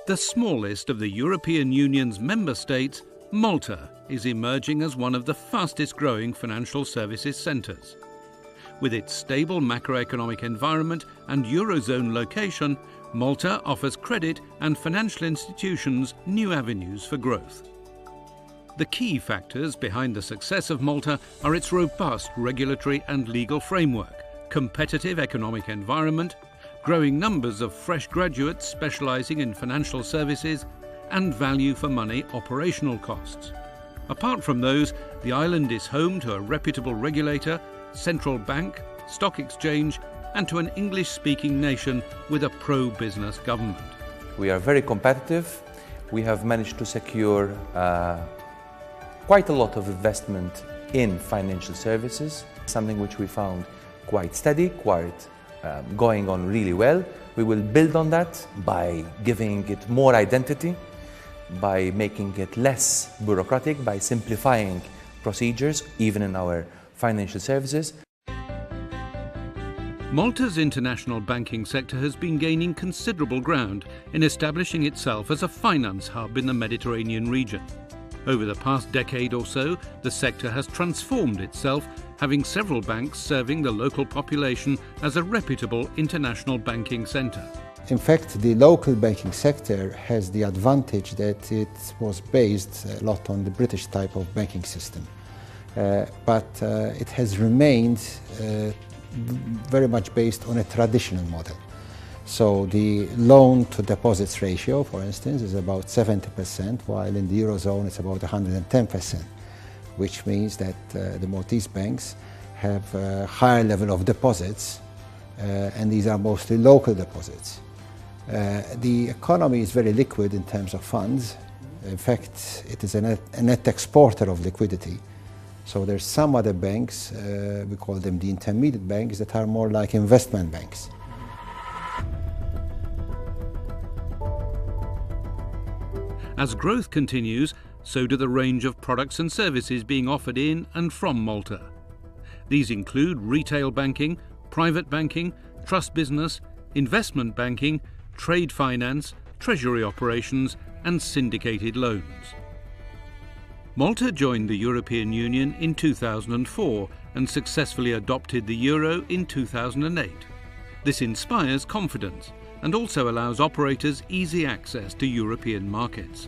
The smallest of the European Union's member states, Malta is emerging as one of the fastest growing financial services centres. With its stable macroeconomic environment and Eurozone location, Malta offers credit and financial institutions new avenues for growth. The key factors behind the success of Malta are its robust regulatory and legal framework, competitive economic environment, growing numbers of fresh graduates specialising in financial services, and value for money operational costs. Apart from those, the island is home to a reputable regulator, central bank, stock exchange, and to an English-speaking nation with a pro-business government. We are very competitive. We have managed to secure quite a lot of investment in financial services, something which we found quite steady, quite going on really well. We will build on that by giving it more identity, by making it less bureaucratic, by simplifying procedures, even in our financial services. Malta's international banking sector has been gaining considerable ground in establishing itself as a finance hub in the Mediterranean region. Over the past decade or so, the sector has transformed itself, having several banks serving the local population as a reputable international banking centre. In fact, the local banking sector has the advantage that it was based a lot on the British type of banking system. But it has remained very much based on a traditional model. So the loan to deposits ratio, for instance, is about 70%, while in the Eurozone it's about 110%, which means that the Maltese banks have a higher level of deposits, and these are mostly local deposits. The economy is very liquid in terms of funds. In fact, it is a net exporter of liquidity. So there's some other banks, we call them the intermediate banks, that are more like investment banks. As growth continues, so do the range of products and services being offered in and from Malta. These include retail banking, private banking, trust business, investment banking, trade finance, treasury operations, and syndicated loans. Malta joined the European Union in 2004 and successfully adopted the euro in 2008. This inspires confidence and also allows operators easy access to European markets.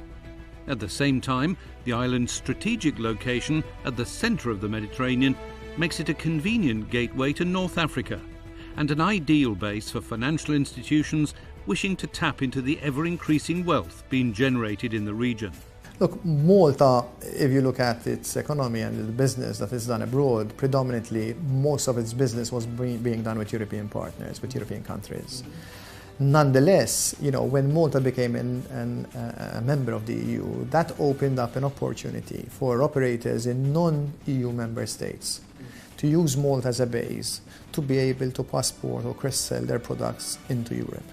At the same time, the island's strategic location at the centre of the Mediterranean makes it a convenient gateway to North Africa and an ideal base for financial institutions wishing to tap into the ever-increasing wealth being generated in the region. Look, Malta, if you look at its economy and the business that is done abroad, predominantly most of its business was being done with European partners, with European countries. Nonetheless, when Malta became a member of the EU, that opened up an opportunity for operators in non-EU member states to use Malta as a base to be able to passport or cross-sell their products into Europe.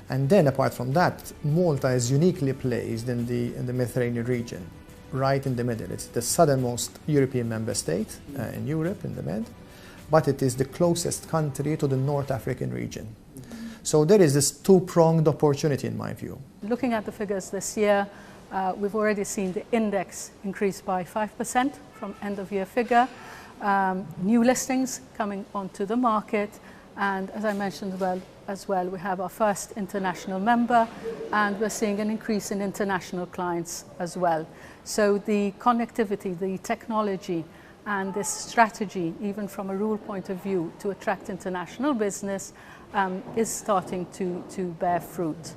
And then, apart from that, Malta is uniquely placed in the Mediterranean region, right in the middle. It's the southernmost European member state in Europe, in the Med, but it is the closest country to the North African region. So there is this two-pronged opportunity in my view. Looking at the figures this year, we've already seen the index increase by 5% from end-of-year figure, new listings coming onto the market, and as I mentioned as well, we have our first international member, and we're seeing an increase in international clients as well. So the connectivity, the technology, and this strategy, even from a rule point of view, to attract international business is starting to bear fruit.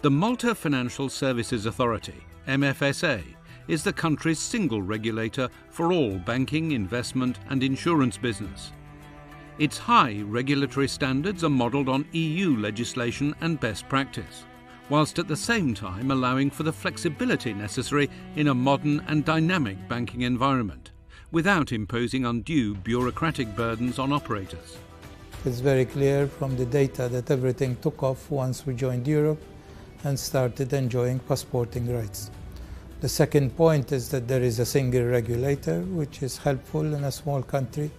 The Malta Financial Services Authority, MFSA, is the country's single regulator for all banking, investment and insurance business. Its high regulatory standards are modelled on EU legislation and best practice, whilst at the same time allowing for the flexibility necessary in a modern and dynamic banking environment, without imposing undue bureaucratic burdens on operators. It's very clear from the data that everything took off once we joined Europe and started enjoying passporting rights. The second point is that there is a single regulator, which is helpful in a small country,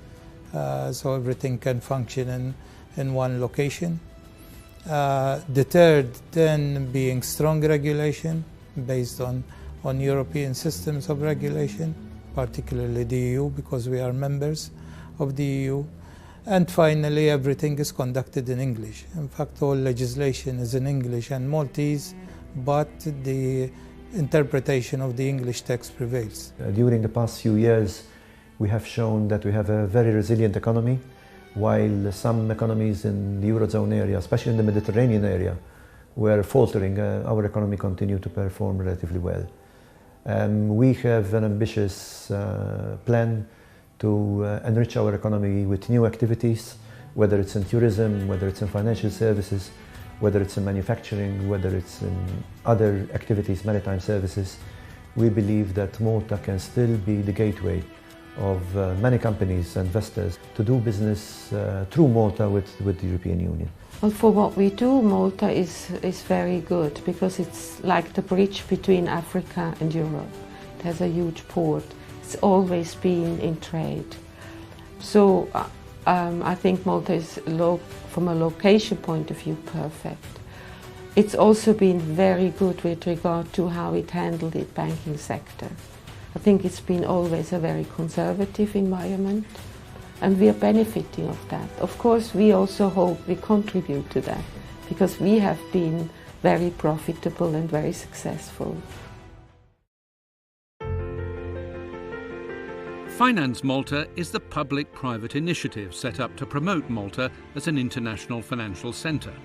so everything can function in one location. The third then being strong regulation based on European systems of regulation, particularly the EU, because we are members of the EU. And finally, everything is conducted in English. In fact, all legislation is in English and Maltese, but the interpretation of the English text prevails. During the past few years, we have shown that we have a very resilient economy, while some economies in the Eurozone area, especially in the Mediterranean area, were faltering. Our economy continued to perform relatively well. We have an ambitious plan to enrich our economy with new activities, whether it's in tourism, whether it's in financial services, whether it's in manufacturing, whether it's in other activities, maritime services. We believe that Malta can still be the gateway of many companies and investors to do business through Malta with the European Union. Well, for what we do, Malta is very good because it's like the bridge between Africa and Europe. It has a huge port. It's always been in trade. So I think Malta is, from a location point of view, perfect. It's also been very good with regard to how it handled the banking sector. I think it's been always a very conservative environment, and we are benefiting of that. Of course, we also hope we contribute to that, because we have been very profitable and very successful. FinanceMalta is the public-private initiative set up to promote Malta as an international financial centre.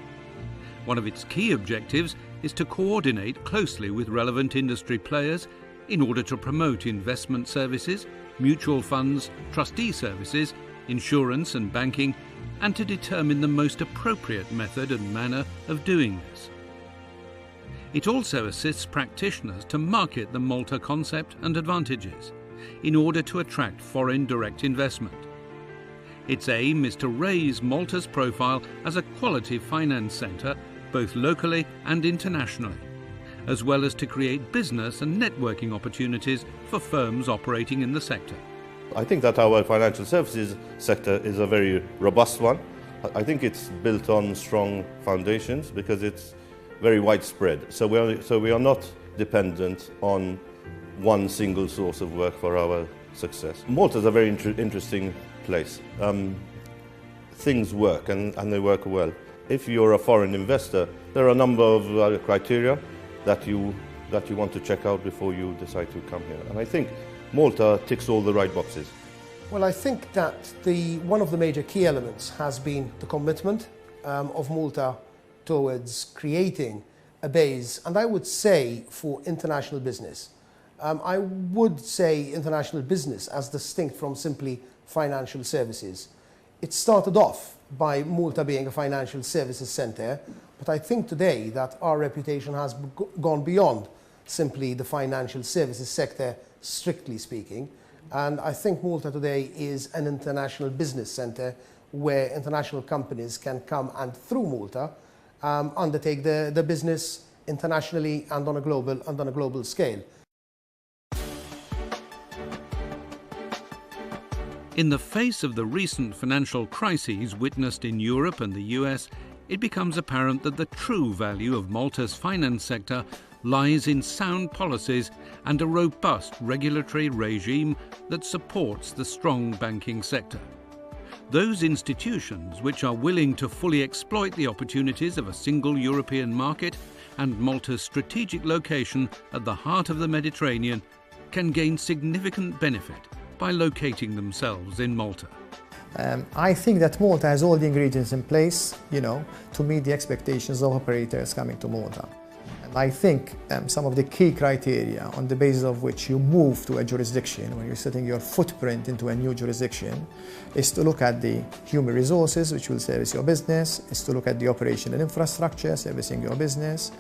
One of its key objectives is to coordinate closely with relevant industry players in order to promote investment services, mutual funds, trustee services, insurance and banking, and to determine the most appropriate method and manner of doing this. It also assists practitioners to market the Malta concept and advantages in order to attract foreign direct investment. Its aim is to raise Malta's profile as a quality finance centre both locally and internationally, as well as to create business and networking opportunities for firms operating in the sector. I think that our financial services sector is a very robust one. I think it's built on strong foundations because it's very widespread. So we are not dependent on one single source of work for our success. Malta is a very interesting place. Things work and they work well. If you're a foreign investor, there are a number of criteria that you want to check out before you decide to come here. And I think Malta ticks all the right boxes. Well, I think that one of the major key elements has been the commitment of Malta towards creating a base, and I would say for international business. I would say international business as distinct from simply financial services. It started off by Malta being a financial services centre, but I think today that our reputation has gone beyond simply the financial services sector, strictly speaking. And I think Malta today is an international business centre where international companies can come and through Malta undertake the business internationally and on a global scale. In the face of the recent financial crises witnessed in Europe and the US, it becomes apparent that the true value of Malta's finance sector lies in sound policies and a robust regulatory regime that supports the strong banking sector. Those institutions which are willing to fully exploit the opportunities of a single European market and Malta's strategic location at the heart of the Mediterranean can gain significant benefit by locating themselves in Malta. I think that Malta has all the ingredients in place, to meet the expectations of operators coming to Malta. And I think some of the key criteria on the basis of which you move to a jurisdiction, when you're setting your footprint into a new jurisdiction, is to look at the human resources which will service your business, is to look at the operation and infrastructure servicing your business,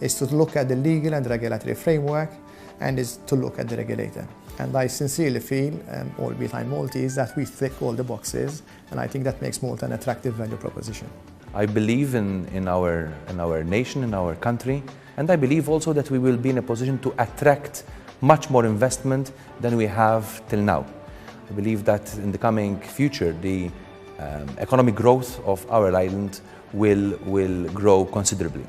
is to look at the legal and regulatory framework, and is to look at the regulator. And I sincerely feel, albeit I'm Maltese, that we tick all the boxes, and I think that makes Malta an attractive value proposition. I believe in our nation, in our country, and I believe also that we will be in a position to attract much more investment than we have till now. I believe that in the coming future, the economic growth of our island will grow considerably.